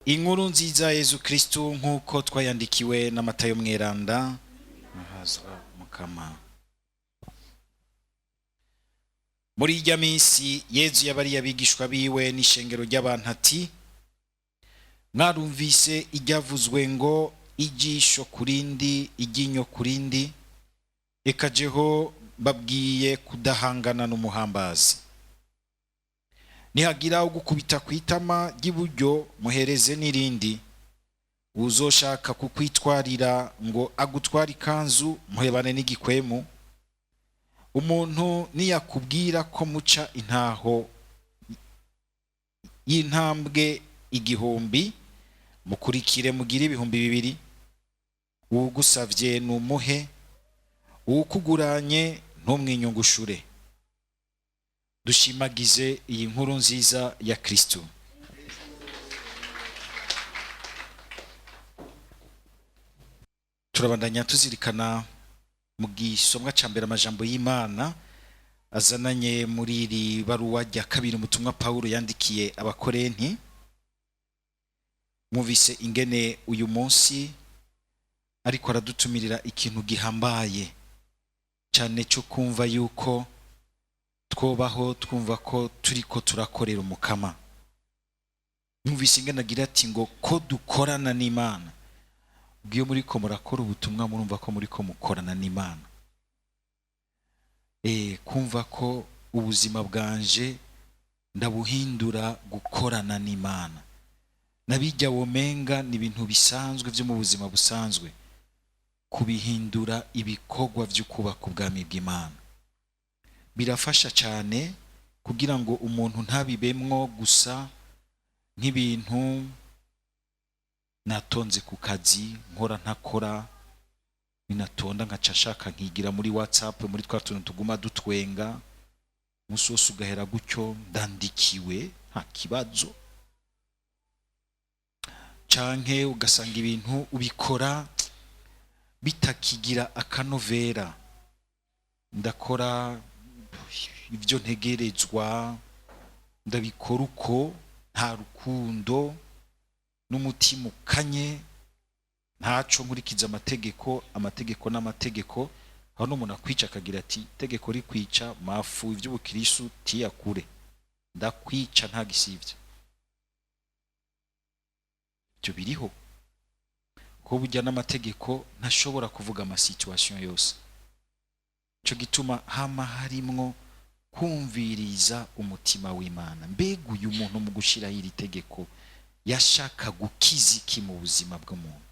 Inkuru nziza Yezu Kristu nk'uko twayandikiwe na Matayo mweranda. Ahazwa mukama. Muri irya minsi Yezu yabari abigishwa biwe n'ishengero ry'abantu ati: mwarumvise iryavuzwe ngo ijisho kurindi iryinyo kurindi, eka jeho babwiye kudahangana n'umuhambazi. Nihagira ugukubita kwitama ry'iburyo muhereze n'irindi, uzoshaka kukwitwarira ngo agutware ikanzu muhebane n'igikwemu. Umuntu niyakubwira ko muca intaho y'intambwe igihumbi, mukurikire mugire ibihumbi bibiri. Uwugusavye numuhe, uwukuguranye ntumwinyungushure. Dushimagize iyi nkuru nziza ya Kristo. Turabandanya tuzirikana mu gisomwa ca mbere amajambo y'Imana azananye muri iri baruwa rya kabiri umutumwa Paulo yandikiye abakorenti. Muvise ingene uyu munsi ariko aradutumirira ikintu gihambaye cyane cyo kumva yuko twobaho twumva ko turiko turakorera umukama. Muvise ingene agira ati ngo ko dukorana n'Imana. Ubwiyo muriko murakora ubutumwa murumva ko muriko mukorana n'Imana. Kumva ko ubuzima bwanje ndabuhindura gukorana n'Imana. Nabijya womenga ni ibintu bisanzwe byo mu buzima busanzwe, kubihindura ibikorwa byo kubaka ubwami bw'Imana. Birafasha cyane kugira ngo umuntu ntabibemwo gusa nk'ibintu natonze ku kazi nkora ntakora, ninatonda nkaca nshaka nkigira muri WhatsApp muri twa tuntu tuguma dutwenga, umunsi wose ugahera gutyo ndandikiwe nta kibazo. Canke ugasanga ibintu ubikora bitakigira akanovera. Ndakora ibyo ntegerezwa, ndabikora uko nta rukundo n'umutima ukanye, ntaco nkurikiza amategeko n'amategeko. Aho n'umuntu akwica akagira ati tegeko rikwica mafu ivy'ubukristo tiyakure, ndakwica nta gisivye. Byo biriho ko burya n'amategeko ntashobora kuvuga ama situation yose. Cyo gituma hama harimwo kumviriza umutima w'Imana. Mbega uyu muntu mu gushira iri tegeko yashaka gukiza iki mu buzima bw'umuntu?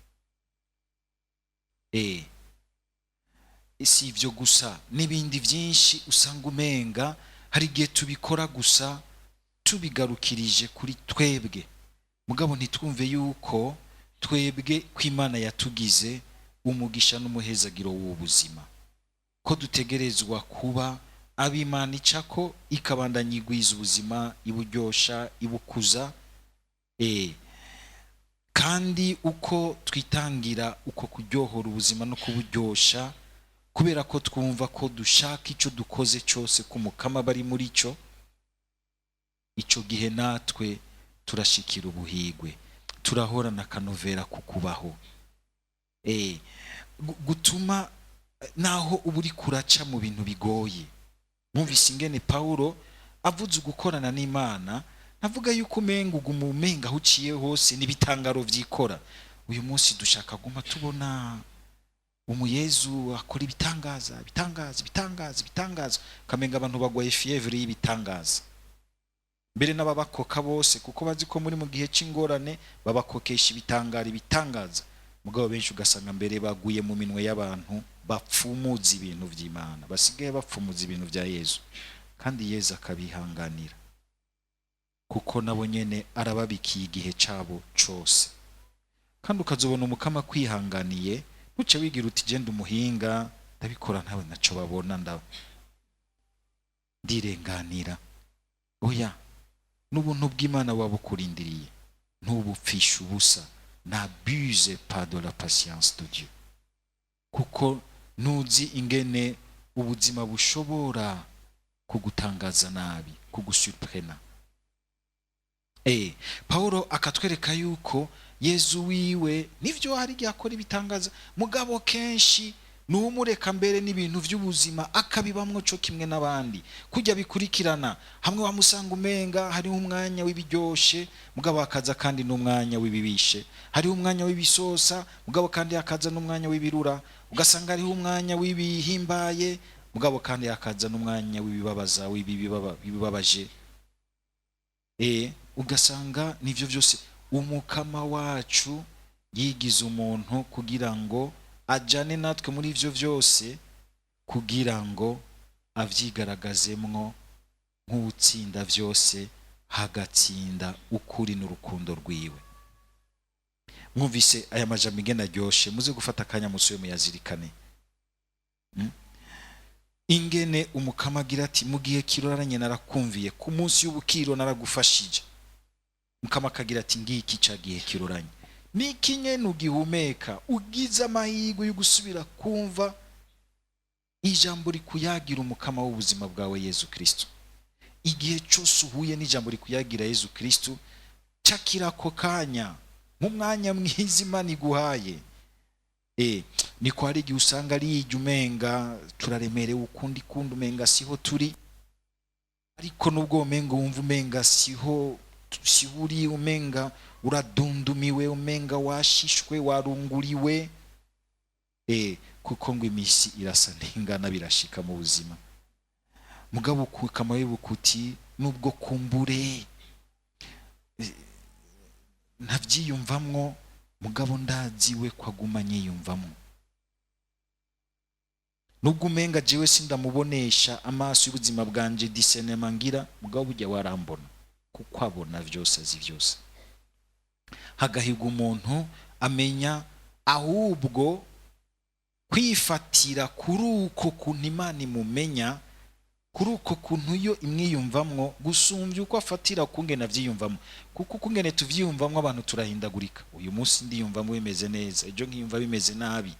Si ivyo gusa, n'ibindi byinshi usanga umenga hari igihe tubikora gusa tubigarukirije kuri twebwe, mugabo ntitwumve yuko twebwe kw'Imana yatugize umugisha n'umuhezagiro w'ubuzima, ko dutegerezwa kuba ab'Imana icako ikabandanya igwiza ubuzima, iburyosha, ibukuza. Kandi uko twitangira uko kuryohora ubuzima no kuburyosha, kubera ko twumva ko dushaka ico dukoze cyose ku mukama bari muri cyo, ico gihe natwe turashikira ubuhigwe, turahorana akanovera kukubaho. Gutuma naho uburi kuraca mu bintu bigoye. Mwumvise ingene Paulo avuze gukorana n'Imana, navuga yuko umenga umenga aho uciye hose n'ibitangaro vyikora. Uyu munsi dushaka guma tubona Yezu akora ibitangaza, kamenga abantu bagwaye fievre y'ibitangaza. Mbere n'ababakoka bose kuko bazi ko muri mu gihe c'ingorane babakokesha ibitangaza. Mugabo benshi ugasanga mbere baguye mu minwe y'abantu bapfumuza ibintu vy'Imana, basigaye bapfumuza ibintu vya Yezu, kandi Yezu akabihanganira kuko nabo nyene arababikiye igihe cabo cose. Kandi ukazobona umukama kwihanganiye, uce wigira uti genda umuhinga ndabikora ntawe naco babona ndirenganira. Oya, n'ubuntu bw'Imana wabukurindiriye ntubupfisha ubusa. N'abuse pas de la patience de Dieu, kuko nuzi ingene ubuzima bushobora kugutangaza nabi, kugusurprena. Pawulo akatwereka yuko Yezu wiwe nivyo hari igihe akora ibitangaza, mugabo kenshi nuwumureka mbere n'ibintu by'ubuzima akabibamwo cyo kimwe n'abandi kujya bikurikirana. Hamwe wamusanga umenga hariho umwanya w'ibiryoshe, mugabo akaza kandi n'umwanya w'ibibishe. Hariho umwanya w'ibisosa, mugabo kandi akaza n'umwanya w'ibirura. Ugasanga hariho umwanya w'ibihimbaye, mugabo kandi akaza n'umwanya w'ibibabaza, w'ibibabaje. Ugasanga nivyo byose umukama wacu yigize umuntu kugira ngo ajane natwe muri ivyo byose, kugira ngo avyigaragazemwo nk'utsinda vyose, hagatsinda ukuri n'urukundo rwiwe. Mwumvise aya majambo ingene aryoshe, muze gufata akanya musuye muyazirikane. Ingene umukama agira ati mu gihe kiroranye narakumviye, ku munsi y'ubukiro naragufashije. Mukama akagira ati ngiki ca gihe kiroranye niki nyene ugihumeka, ugize amahirwe yo gusubira kumva ijambo rikuyagira umukama w'ubuzima bwawe Yezu Kristo. Igihe cyose uhuye n'ijambo rikuyagira Yezu Kristo, cakira ko kanya mu mwanya mwiza Imana iguhaye. Niko hari igihe usanga ari umenga turaremerewe ukundi kundi, umenga siho turi, ariko nubwo umenga wumva umenga siho uri, umenga uradundumiwe, umenga washishwe, warunguriwe, kuko ngo imisi irasa ntingana, birashika mu buzima. Mugabo kama wibukuti nubwo kumbure ntavyiyumvamwo, mugabo ndaziwe kwagumanye yumvamwo. Nubwo umenga jewe sindamubonesha amaso y'ubuzima bwanje disenema ngira, mugabo burya warambona, kuko abona vyose, azi vyose. Hagahiga umuntu amenya ahubwo kwifatira kuri uko kuntu Imana imumenya, kuri uko kuntu yo imwiyumvamwo, gusumbya uko afatira kungena vyiyumvamwo. Kuko kungene tuvyiyumvamwo abantu turahindagurika. Uyu munsi ndiyumvamwo bimeze neza, ejo nkiyumva bimeze nabi.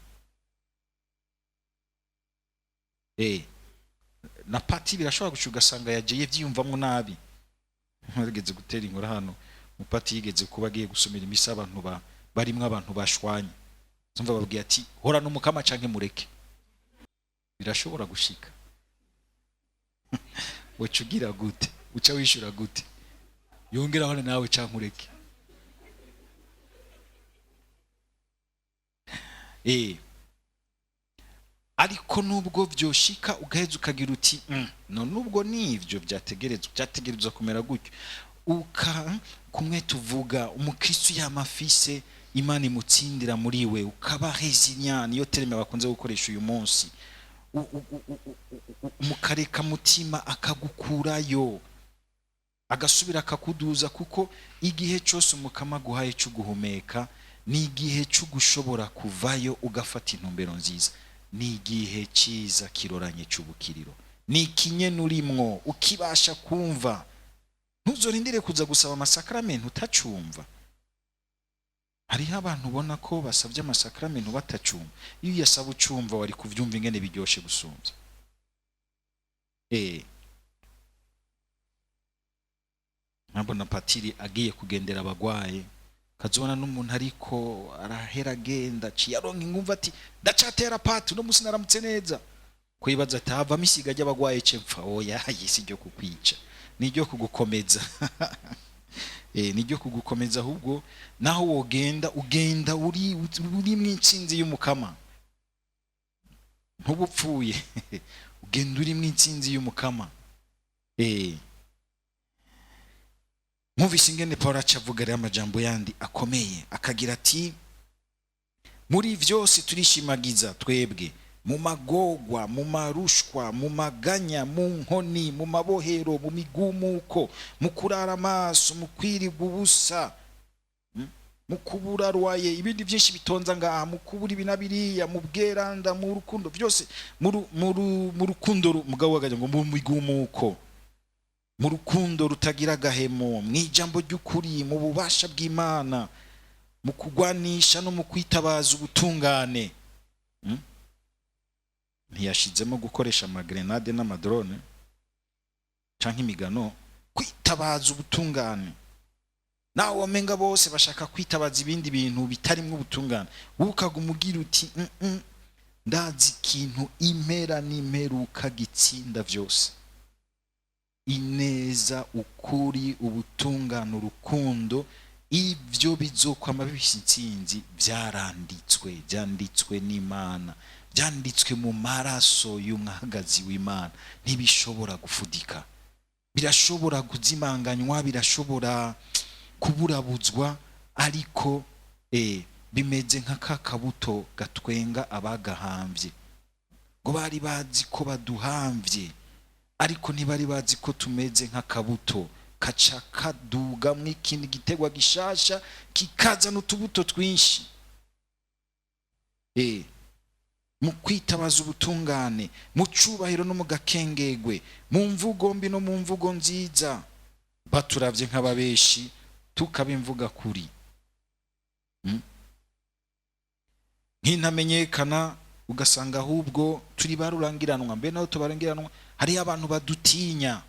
Na pati birashobora guca ugasanga yajeye vyiyumvamwo nabi. Ntarigeze gutera inkuru hano, mupati yigeze kuba agiye gusomera imisa abantu barimwe abantu bashwanye. Zumva babwiye ati hora n'umukama canke mureke. Birashobora gushika. Ucugira gute? Uca wishura gute? Yongera hone nawe canke ureke. Ariko nubwo vyoshika ugaheza ukagira uti no nubwo nivyo byategerezwa kumera gutyo, kumwe tuvuga umukristo yamafise Imana imutsindira muri we, ukaba resilient, niyo terme bakunze gukoresha uyu munsi. Umukareka mutima akagukurayo, agasubira akakuduza, kuko igihe cyose umukama guhaye cyo guhumeka ni igihe cyo gushobora kuvayo ugafata intumbero nziza. Ni igihe cyiza kiroranye cy'ubukiriro, ni ikinyene urimwo ukibasha kumva. Ntuzorindire kuza gusaba amasakramentu utacumva. Hariho abantu ubona ko basabye amasakramentu batacumva. Iyo yasaba ucumva wari kuvyumva ingene biryoshe gusumvya. Nabona patiri agiye kugendera abagwaye, kazobona n'umuntu ariko arahera agenda ciyaronka ingumva ati ndacatera pati no musi naramutse neza, kwibaza ati hava misiga ry'abagwaye cepfa. Oya, yisi ryo kukwica, ni ryo kugukomeza. Ni ryo kugukomeza, ahubwo naho wogenda ugenda uri mw'intsinzi y'umukama, ntubupfuye. Ugenda uri mw'intsinzi y'umukama. Mwumvise ingene Paulo acavuga rero amajambo yandi akomeye, akagira ati muri vyose turishimagiza twebwe, mu magogwa, mu marushwa, mu maganya, mu nkoni, mu mabohero, mu migumuko, mu kurara amaso, mu kwirigwa ubusa, mu kubura rwaye, ibindi byinshi bitonza ngaha, mu kubura ibinabiriya, mu bweranda, mu rukundo, byose mu rukundo. Mugabo wagaje ngo mu migumuko, mu rukundo rutagira gahemo, mu ijambo ry'ukuri, mu bubasha bw'Imana, mu kugwanisha no mu kwitabaza ubutungane. Ntiyashizemo gukoresha amagrenade n'amadrone canke imigano, kwitabaza ubutungane. nawe wamenga bose bashaka kwitabaza ibindi bintu bitarimwo ubutungane, wowe ukaguma ugira uti ndazi ikintu impera n'imperuka gitsinda vyose, ineza, ukuri, ubutungane, urukundo, ivyo bizokwama bifise intsinzi. Byanditswe n'Imana, byanditswe mu maraso y'umwagazi w'Imana, ntibishobora gufudika, birashobora kuzimanganywa, birashobora kuburabuzwa, ariko bimeze nka kakabuto gatwenga abagahambye, ngo bari bazi ko baduhambye, ariko ntibari bazi ko tumeze nk'akabuto kaca kadugamwo ikindi gitegwa gishasha kikazana utubuto twinshi. Mu kwitabaza ubutungane, mu cubahiro no mu gakengegwe, mu mvugo mbi no mu mvugo nziza, baturavye nk'ababeshi tukabimvuga kuri, nk'intamenyekana, ugasanga ahubwo turi barurangiranwa. Mbe naho tubarangiranwa, hariyo abantu badutinya.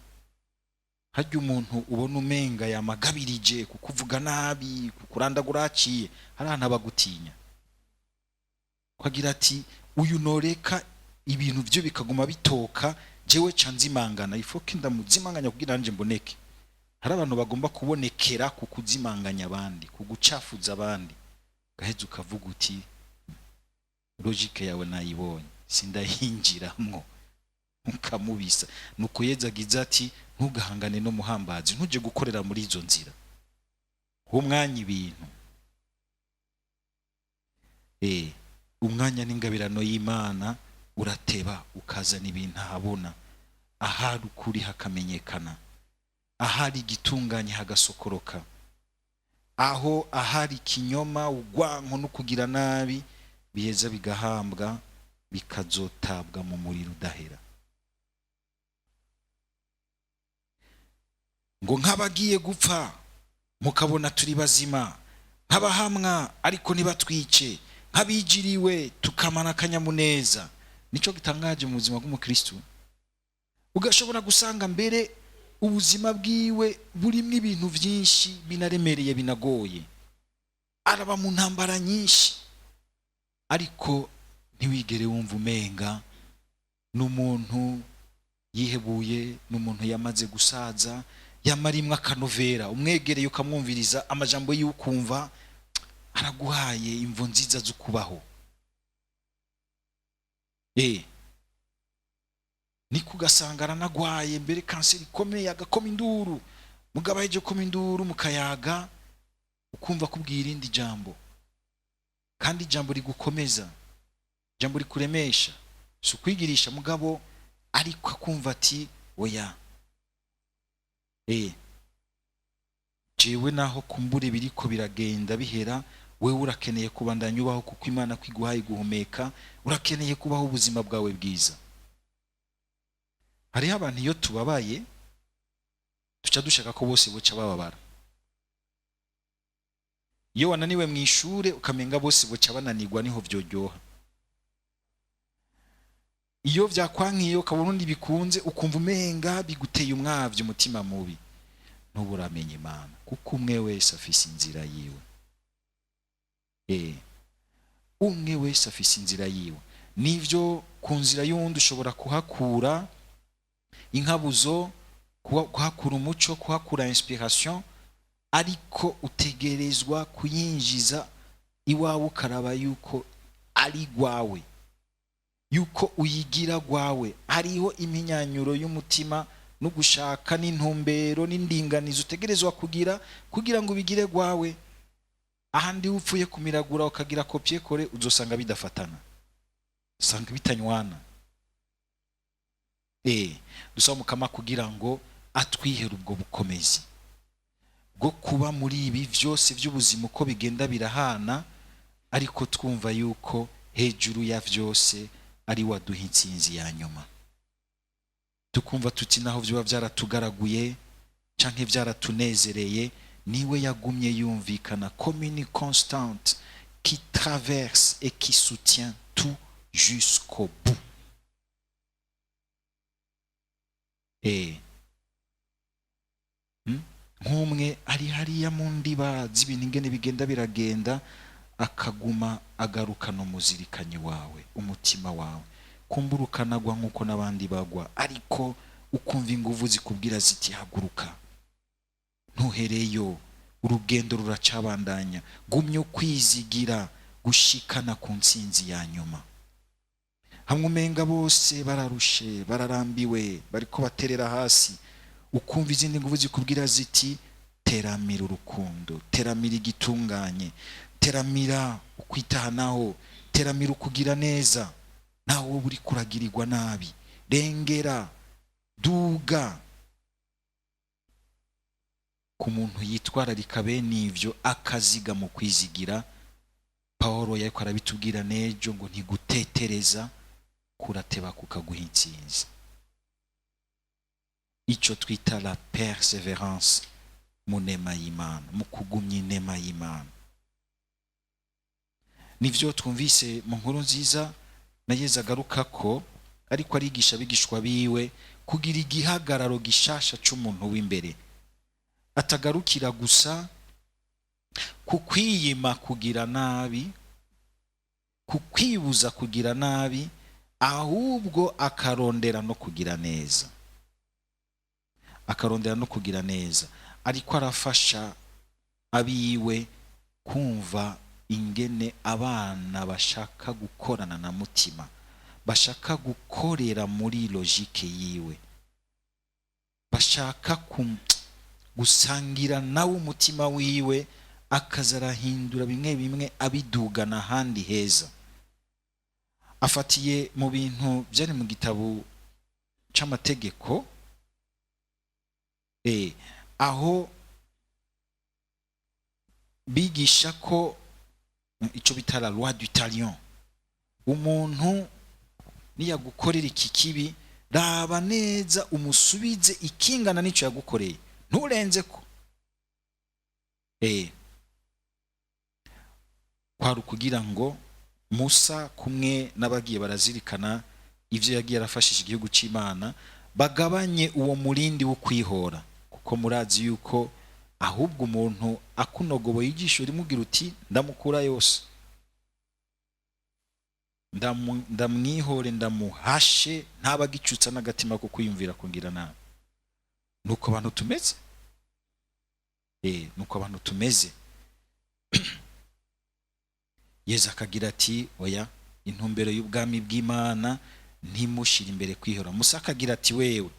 Harya umuntu ubona umenga yamagabirije kukuvuga nabi, kukurandagura haciye, hari ahantu abagutinya, kwagira ati uyu noreka ibintu byo bikaguma bitoka, jewe ca nzimangana, ifoke ndamuzimanganya kugira nje mboneke. Hari abantu bagomba kubonekera kukuzimanganya abandi, kugucafuza abandi, gaheze ukavuga uti logique yawe nayibonye sindahinjiramwo, ukamubisa. Nuko yezagiza ati ntugahangane no muhambazi, ntuje gukorera muri izo nzira, umwanya ibintu. Umwanya n'ingabirano y'Imana urateba ukazana ibintu ahabona, ahari ukuri hakamenyekana, ahari igitunganye hagasokoroka, aho ahari kinyoma, ugwanko no kugira nabi, biheza bigahambwa, bikazotabwa mu muriro udahera. Ngo nk'abagiye gupfa mukabona turi bazima, nk'abahamwa ariko ntibatwice, nk'abijiriwe tukamana akanyamuneza. Nico gitangaje mu buzima bw'umukristo. Ugashobora gusanga mbere ubuzima bwiwe burimwo ibintu byinshi binaremereye binagoye, araba mu ntambara nyinshi, ariko ntiwigere wumva umenga n'umuntu yihebuye, n'umuntu yamaze gusaza, yamarimwe akanovera, umwegereye ukamwumviriza amajambo y'ukumva araguhaye imvo nziza zo kubaho. Niko ugasanga aranagwaye mbere kanseri ikomeye, agakoma induru, mugabo aheje koma induru mukayaga, ukumva kubwira irindi jambo, kandi ijambo rigukomeza, ijambo rikuremesha, si ukwigirisha mugabo, ariko akumva ati oya, jewe naho kumbure biriko biragenda bihera, wewe urakeneye kubandanya ubaho, kuko Imana kwiguhaye guhumeka, urakeneye kubaho ubuzima bwawe bwiza. Hariho abantu iyo tubabaye tuca dushaka ko bose boca bababara. Iyo wananiwe mu ishure ukamenga bose boca bananirwa, niho vyojyoha. Iyo vyakwankiye ukabona undi bikunze, ukumva umenga biguteye umwavyo, umutima mubi, ntuburamenye Imana, kuko umwe wese afise inzira yiwe. Umwe wese afise inzira yiwe. Nivyo ku nzira y'uwundi ushobora kuhakura inkabuzo, kuhakura umuco, kuhakura inspiration, ariko utegerezwa kuyinjiza iwawe, ukaraba yuko ari gwawe, yuko uyigira gwawe. Hariho iminyanyuro y'umutima no gushaka n'intumbero n'indinganizo utegerezwa kugira ngo ubigire gwawe. Ahandi upfuye kumiragura ukagira kopie kore, uzosanga bidafatana, usanga bitanywana. Dusaba Mukama kugira ngo atwihere ubwo bukomezi bwo kuba muri ibi vyose by'ubuzima uko bigenda birahana, ariko twumva yuko hejuru ya vyose ari waduha intsinzi ya nyuma. Tukumva tuti naho vyo vyaratugaraguye canke vyaratunezereye, niwe yagumye yumvikana, comme une constante qui traverse et qui soutient tout jusqu'au bout. nk'umwe ari hariya mu ndiba z'ibintu ingene bigenda biragenda, akaguma agarukana umuzirikanyi wawe, umutima wawe, kumbura ukanagwa nk'uko n'abandi bagwa, ariko ukumva inguvu zikubwira ziti haguruka, ntuhereyo, urugendo ruracabandanya, gumya ukwizigira gushikana ku ntsinzi ya nyuma. Hamwe umenga bose bararushe, bararambiwe, bariko baterera hasi, ukumva izindi nguvu zikubwira ziti teramira urukundo, teramira igitunganye, teramira ukwitahanaho, teramira ukugira neza, nawe wowe uri kuragirirwa nabi, rengera, duga. Ku muntu yitwararika bene ivyo akaziga mu kwizigira, Pawulo yariko arabitubwira nejo ngo ntigutetereza kurateba kukaguha intsinzi. Ico twita la perseverance mu nema y'Imana, mu kugumya inema y'Imana. Nivyo twumvise mu nkuru nziza na Yesu agaruka ko ariko arigisha abigishwa biwe kugira igihagararo gishasha c'umuntu w'imbere, atagarukira gusa kukwiyima kugira nabi, kukwibuza kugira nabi, ahubwo akarondera no kugira neza, akarondera no kugira neza. Ariko arafasha abiwe kumva ingene abana bashaka gukorana na mutima, bashaka gukorera muri logike yiwe, bashaka gusangira nawe umutima wiwe, akazarahindura bimwe bimwe abidugana ahandi heza. Afatiye mu bintu byari mu gitabo c'amategeko, aho bigisha ko ico bita la loi du talion, umuntu niyagukorera iki kibi, raba neza umusubize ikingana n'ico yagukoreye, nturenze ko. Kwari kugira ngo Musa kumwe n'abagiye barazirikana ivyo yagiye arafashije igihugu c'Imana, bagabanye uwo murindi wo kwihora, kuko murazi yuko ahubwo umuntu akunogoboye ijisho rimugira uti ndamukura yose, ndamwihore, ndamuhashe, ntabagicutsa n'agatima ko kwiyumvira kungira nabi. Nuko abantu tumeze, nuko abantu tumeze. Yesu akagira ati oya, intumbero y'ubwami bw'Imana ntimushira imbere kwihora. Musa akagira ati wewe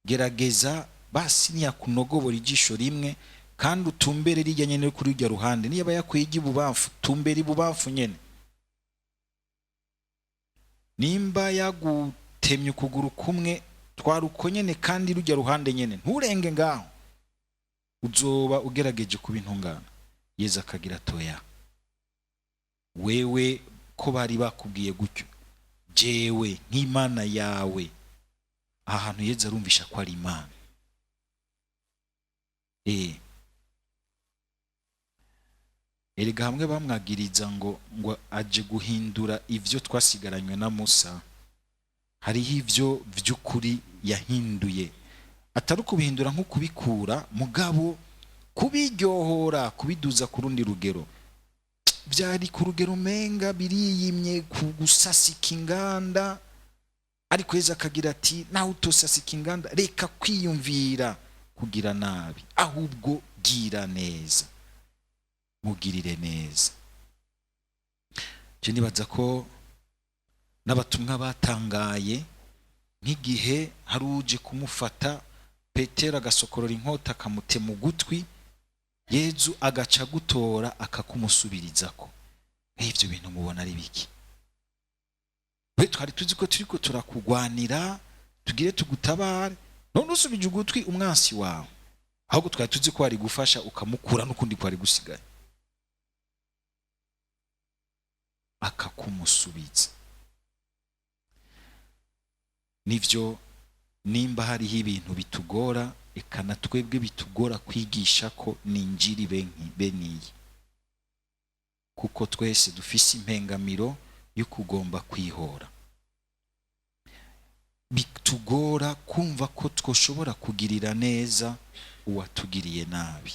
gerageza basi niyakunogobora ijisho rimwe, kandi utumbere rijya nyene kuri rya ruhande, niba yakwigi bubamfu tumbere ibubamfu nyene, nimba yagutemye ukuguru kumwe twaruko nyene kandi rujya ruhande nyene, nturenge ngaho, uzoba ugerageje kuba intungana. Yesu akagira atoya, wewe ko bari bakubwiye gutyo, jewe nk'Imana yawe. Aha hantu Yesu arumvisha ko ari Imana. Erega hamwe bamwagiriza ngo aje guhindura ivyo twasigaranywe na Musa, hariho ivyo vy'ukuri yahinduye, atari kubihindura nko kubikura, mugabo kubiryohora, kubiduza ku rundi rugero. Byari ku rugero menga biriyimye kugusasika inganda, ariko Yesu akagira ati nawe utosasika inganda, reka kwiyumvira kugira nabi, ahubwo gira neza, mugirire neza. Je nibaza ko n'abatumwa batangaye nk'igihe hari uje kumufata, Petero agasokorora inkota akamutema ugutwi, Yesu agaca gutora akakumusubirizako. Ivyo bintu mubona ari biki? We twari tuzi ko turiko turakugwanira tugire tugutabare, none usubije ugutwi umwansi wawe, ahubwo twari tuzi ko ari gufasha ukamukura n'ukundi ko ari gusigaye, akakumusubiza. Nivyo nimba hariho ibintu bitugora, ekana twebwe bitugora kwigisha ko ninjiri beniyi, kuko twese dufise impengamiro yo kugomba kwihora. Bitugora kumva ko twoshobora kugirira neza uwatugiriye nabi.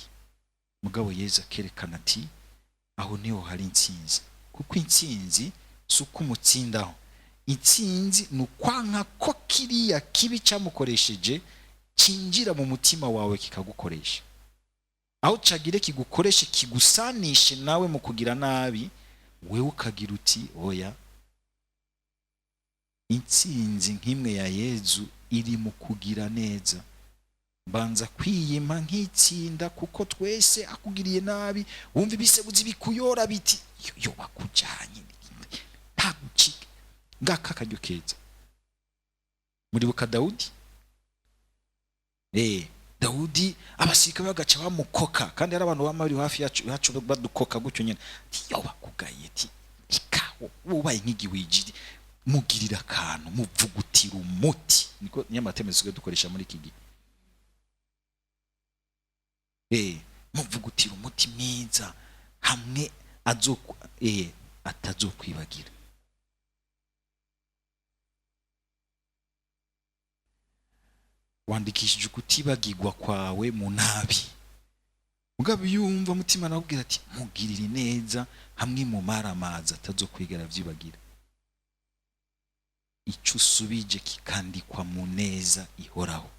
Mugabo Yesu akerekana ati aho niho hari intsinzi, kuko intsinzi si uko umutsindaho. Intsinzi ni ukwanka ko kiriya kibi cyamukoresheje kinjira mu mutima wawe kikagukoresha. Aho cagire kigukoreshe kigusanishe nawe mu kugira nabi, wewe ukagira uti oya, intsinzi nk'imwe ya Yesu iri mu kugira neza. Banza kwiyima nk'itsinda, kuko twese akugiriye nabi wumva ibisebuzi bikuyora biti yo bakujanye ntagucike. Ngaka akaryo keza. Muribuka Dawudi? Dawudi abasirikare bagaca bamukoka, kandi ari abantu bamari hafi yacu badukoka gutyo nyene. Yo bakugaye ati ikawo ubaye nk'igiwijiri, mugirira akantu muvugutira umuti. Niko nyamatemezwe dukoresha muri iki gihe. Muvugutira umuti mwiza hamwe atazokwibagira. Wandikishije kutibagirwa kwawe mu nabi. Mugabo yumva mutima nakubwira ati mugirire neza hamwe mu maramaza atazokwigera vyibagira. Ico usubije kikandikwa mu neza ihoraho.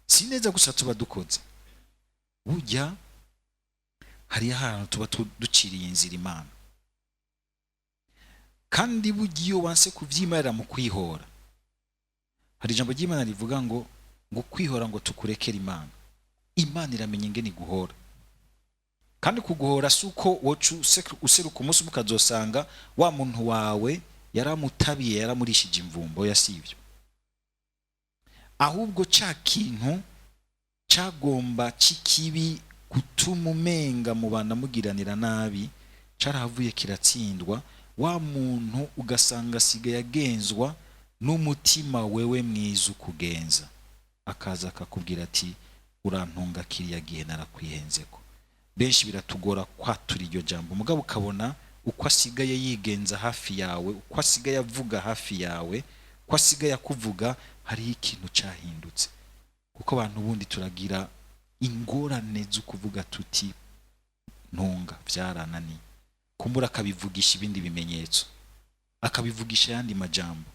Si neza gusa tuba dukoze, burya hari ahantu tuba duciriye inzira Imana, kandi burya iyo wanse kuvyimarira mu kwihora, hari ijambo ry'Imana rivuga ngo kwihora ngo tukurekere Imana. Imana iramenya ingene guhora, kandi kuguhora si uko wocu useruka umunsi mukazosanga wa muntu wawe yaramutabiye yaramurishije imvumbo, yasivyo. Ahubwo ca kintu cagomba cikibi gutuma umenga mu bana mugiranira nabi carahavuye kiratsindwa, wa muntu ugasanga asigaye agenzwa n'umutima wewe mwiza ukugenza, akaza akakubwira ati urantunga kiriya gihe narakwihenzeko. Benshi biratugora kwatura iryo jambo, mugabo ukabona uko asigaye yigenza hafi yawe, uko asigaye avuga hafi yawe, uko asigaye akuvuga, hari ikintu cyahindutse. Kuko abantu bundi turagira ingorane zo kuvuga tuti ntunga vyaranani, kumbura akabivugisha ibindi bimenyetso, akabivugisha yandi majambo.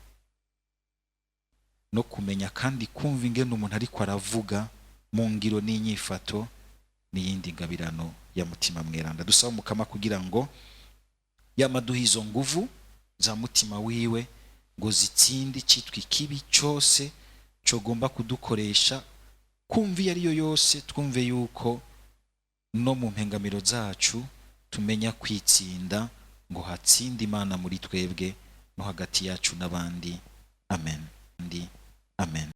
No kumenya kandi kumva ingene umuntu ariko aravuga mu ngiro n'inyifato n'iyindi ngabirano ya mutima mweranda. Dusaba Mukama kugira ngo yamaduha izo nguvu za mutima wiwe ngo zitsinde citwa ikibi cyose cogomba kudukoresha, kumva iyo ariyo yose twumve yuko no mu mpengamiro zacu tumenya kwitsinda, ngo hatsinde Imana muri twebwe no hagati yacu n'abandi. Amen. Amen.